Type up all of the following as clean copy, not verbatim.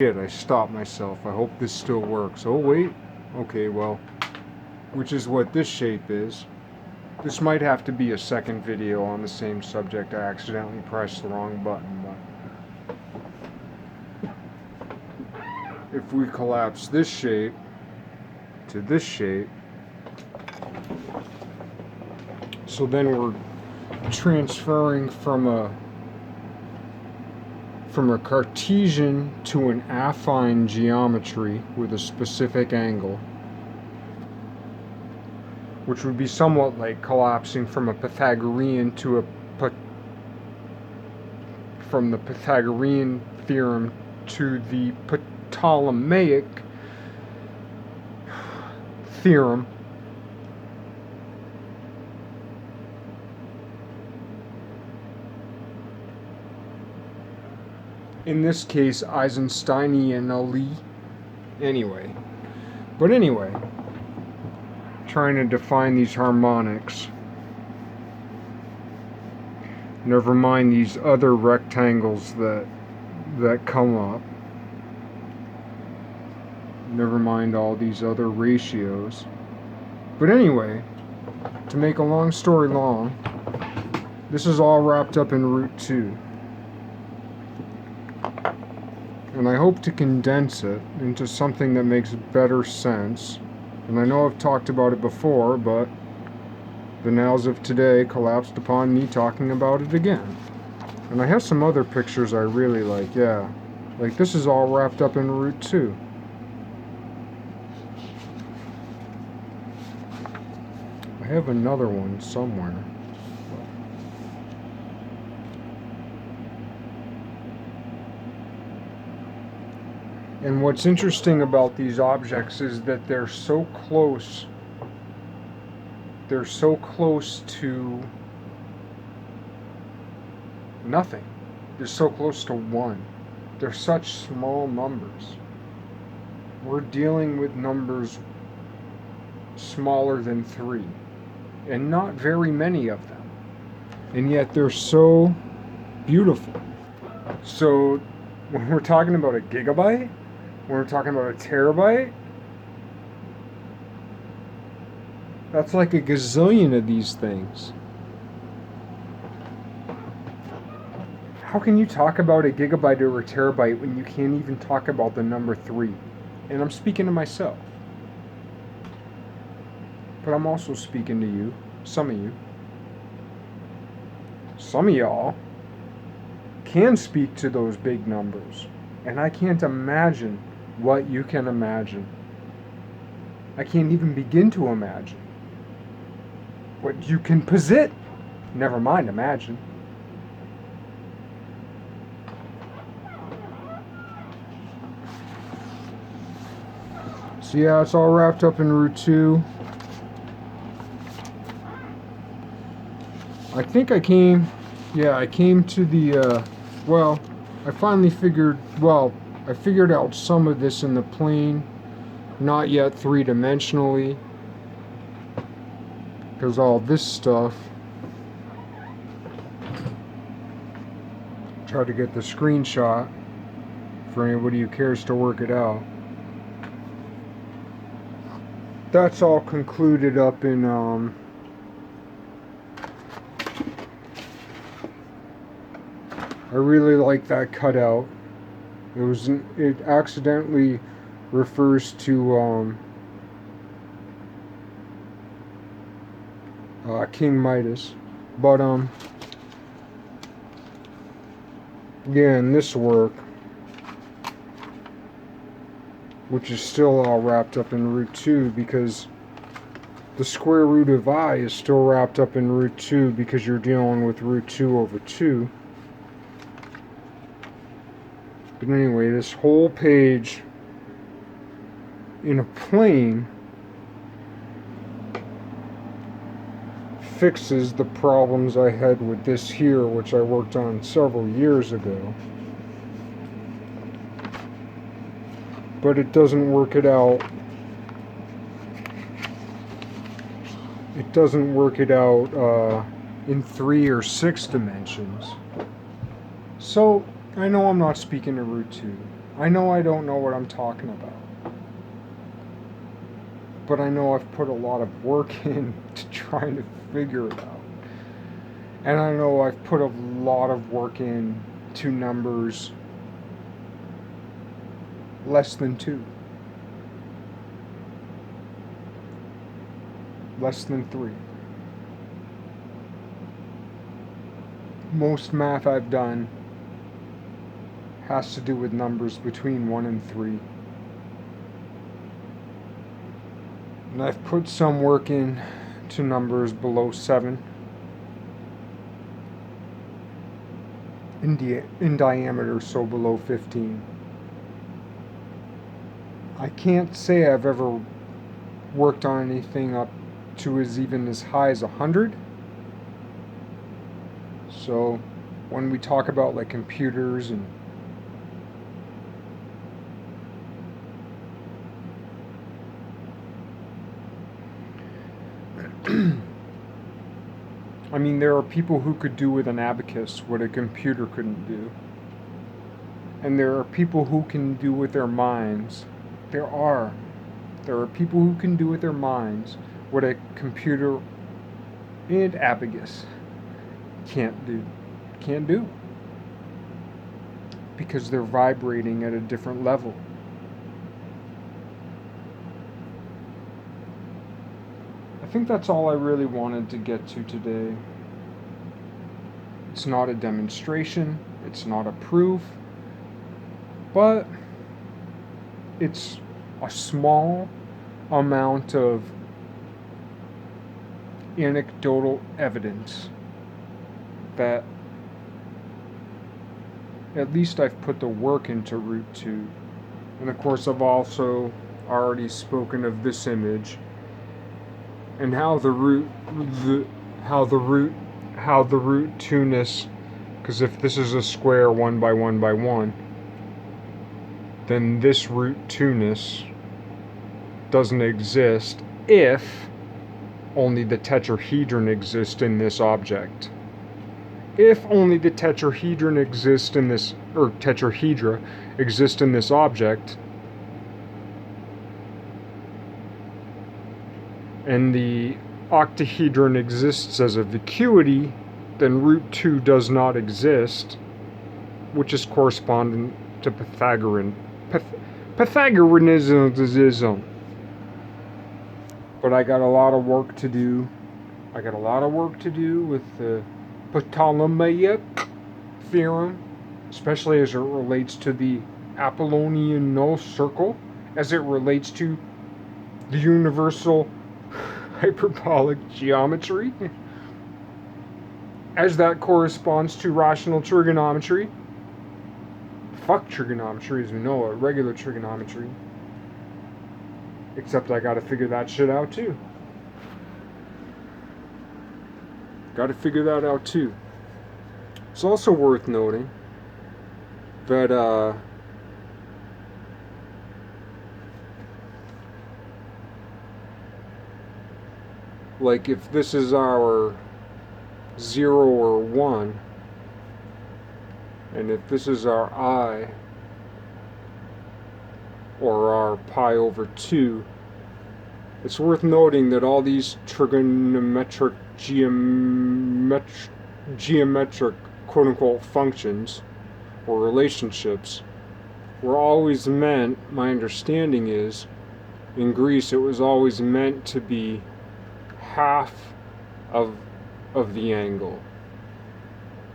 Shit, I stopped myself. I hope this still works. Oh, wait. Okay, well, which is what this shape is. This might have to be a second video on the same subject. I accidentally pressed the wrong button, but if we collapse this shape to this shape, so then we're transferring from a Cartesian to an affine geometry with a specific angle, which would be somewhat like collapsing from a Pythagorean to from the Pythagorean theorem to the Ptolemaic theorem. In this case, Eisensteinianly. Anyway. Trying to define these harmonics. Never mind these other rectangles that come up. Never mind all these other ratios. But anyway, to make a long story long, this is all wrapped up in root 2. And I hope to condense it into something that makes better sense. And I know I've talked about it before, but the nows of today collapsed upon me talking about it again. And I have some other pictures I really like, yeah. Like this is all wrapped up in root 2. I have another one somewhere. And what's interesting about these objects is that they're so close. They're so close to nothing. They're so close to 1. They're such small numbers. We're dealing with numbers smaller than 3. And not very many of them. And yet they're so beautiful. So when we're talking about a gigabyte, when we're talking about a terabyte, that's like a gazillion of these things. How can you talk about a gigabyte or a terabyte when you can't even talk about the number 3? And I'm speaking to myself. But I'm also speaking to you, some of you. Some of y'all can speak to those big numbers. And I can't imagine what you can imagine. I can't even begin to imagine what you can posit. Never mind imagine. So yeah, it's all wrapped up in root 2. I think I came to the, I finally I figured out some of this in the plane, not yet 3-dimensionally, because all this stuff, try to get the screenshot for anybody who cares to work it out. That's all concluded up in, I really like that cutout. It accidentally refers to King Midas, but again, this work, which is still all wrapped up in root 2 because the square root of I is still wrapped up in root 2 because you're dealing with root 2 over 2. But anyway, this whole page in a plane fixes the problems I had with this here, which I worked on several years ago. But it doesn't work it out. It doesn't work it out in 3 or 6 dimensions. So I know I'm not speaking to root 2. I know I don't know what I'm talking about. But I know I've put a lot of work in to trying to figure it out. And I know I've put a lot of work in to numbers less than 2. Less than 3. Most math I've done has to do with numbers between 1 and 3. And I've put some work in to numbers below 7 in diameter, so below 15. I can't say I've ever worked on anything up to even as high as 100. So when we talk about like computers and I mean, there are people who could do with an abacus what a computer couldn't do. And there are people who can do with their minds. There are people who can do with their minds what a computer and abacus can't do. Because they're vibrating at a different level. I think that's all I really wanted to get to today. It's not a demonstration, it's not a proof, but it's a small amount of anecdotal evidence that at least I've put the work into root 2. And of course I've also already spoken of this image and how the root 2ness, because if this is a square 1 by 1 by 1, then this root 2ness doesn't exist if only the tetrahedron exists in this object. If only the tetrahedron exists in this, or tetrahedra exist in this object, and the octahedron exists as a vacuity, then root 2 does not exist, which is corresponding to Pythagoreanism. But I got a lot of work to do. With the Ptolemaic theorem, especially as it relates to the Apollonian null circle, as it relates to the universal hyperbolic geometry, as that corresponds to rational trigonometry. Fuck trigonometry as we know it, regular trigonometry. Except I gotta figure that shit out too. It's also worth noting that like if this is our 0 or 1, and if this is our I, or our pi over 2, it's worth noting that all these trigonometric geometric quote-unquote functions or relationships were always meant, my understanding is, in Greece it was always meant to be half of the angle.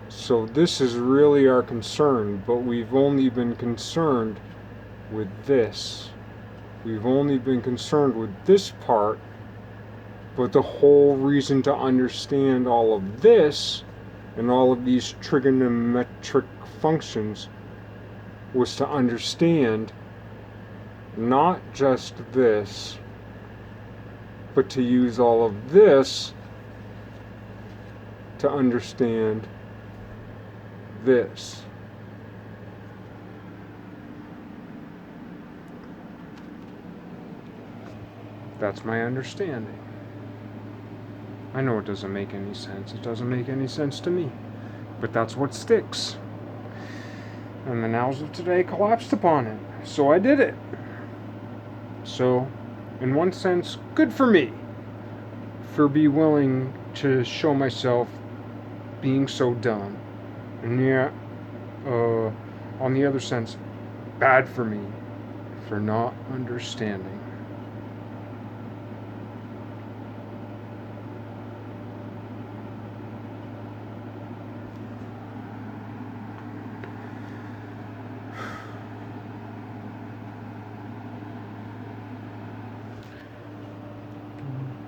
So this is really our concern, but we've only been concerned with this. We've only been concerned with this part, but the whole reason to understand all of this and all of these trigonometric functions was to understand not just this, but to use all of this to understand this. That's my understanding. I know it doesn't make any sense. It doesn't make any sense to me. But that's what sticks. And the nows of today collapsed upon it. So I did it. So, in one sense, good for me for being willing to show myself being so dumb. And yeah, on the other sense, bad for me for not understanding.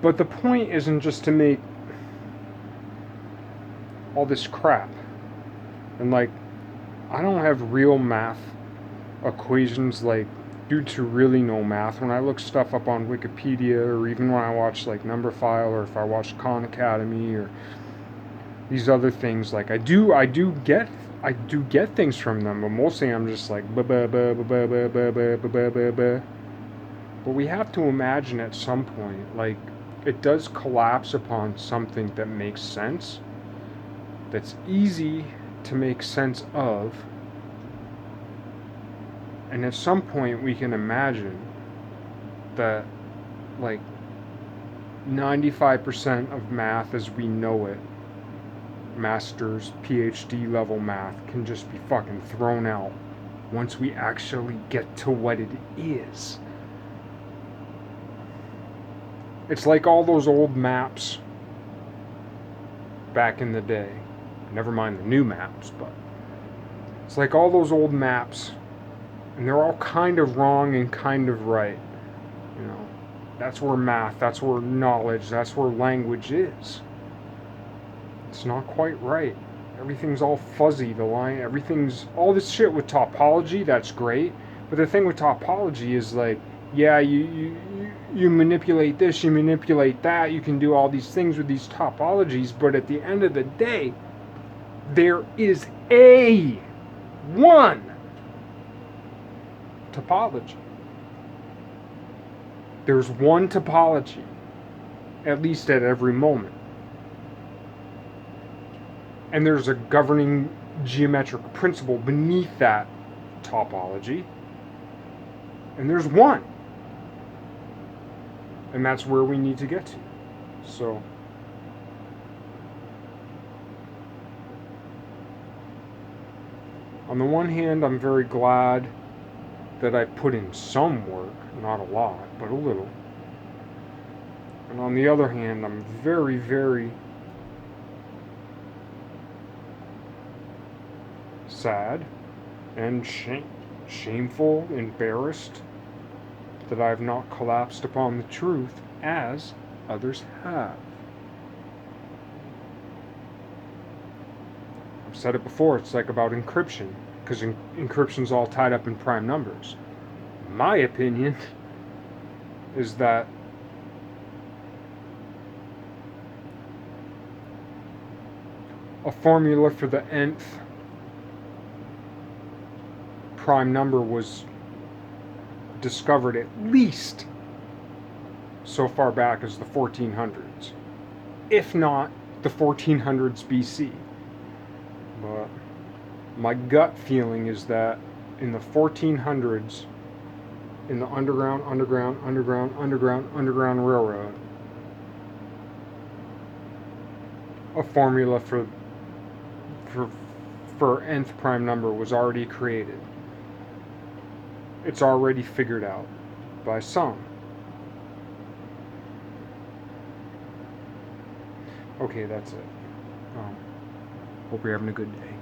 But the point isn't just to make all this crap. And like, I don't have real math equations like dudes who really know math. When I look stuff up on Wikipedia, or even when I watch like Numberphile, or if I watch Khan Academy, or these other things, like I do get things from them, but mostly I'm just like ba ba ba ba ba ba ba ba ba ba ba. But we have to imagine at some point, like, it does collapse upon something that makes sense, that's easy to make sense of, and at some point we can imagine that, like, 95% of math as we know it, master's, PhD level math, can just be fucking thrown out once we actually get to what it is. It's like all those old maps back in the day. Never mind the new maps, but it's like all those old maps, and they're all kind of wrong and kind of right. You know, that's where math, that's where knowledge, that's where language is. It's not quite right. Everything's all fuzzy, the line, everything's, all this shit with topology, that's great. But the thing with topology is like, yeah, you manipulate this, you manipulate that, you can do all these things with these topologies, but at the end of the day, there is a one topology. There's one topology, at least at every moment. And there's a governing geometric principle beneath that topology. And there's one. And that's where we need to get to. So, on the one hand, I'm very glad that I put in some work, not a lot, but a little. And on the other hand, I'm very, very sad and shameful, embarrassed that I have not collapsed upon the truth as others have. I've said it before, it's like about encryption, because encryption's all tied up in prime numbers. My opinion is that a formula for the nth prime number was discovered at least so far back as the 1400s, if not the 1400s BC. But my gut feeling is that in the 1400s, in the Underground Railroad, a formula for nth prime number was already created. It's already figured out by some. Okay, that's it. Hope you're having a good day.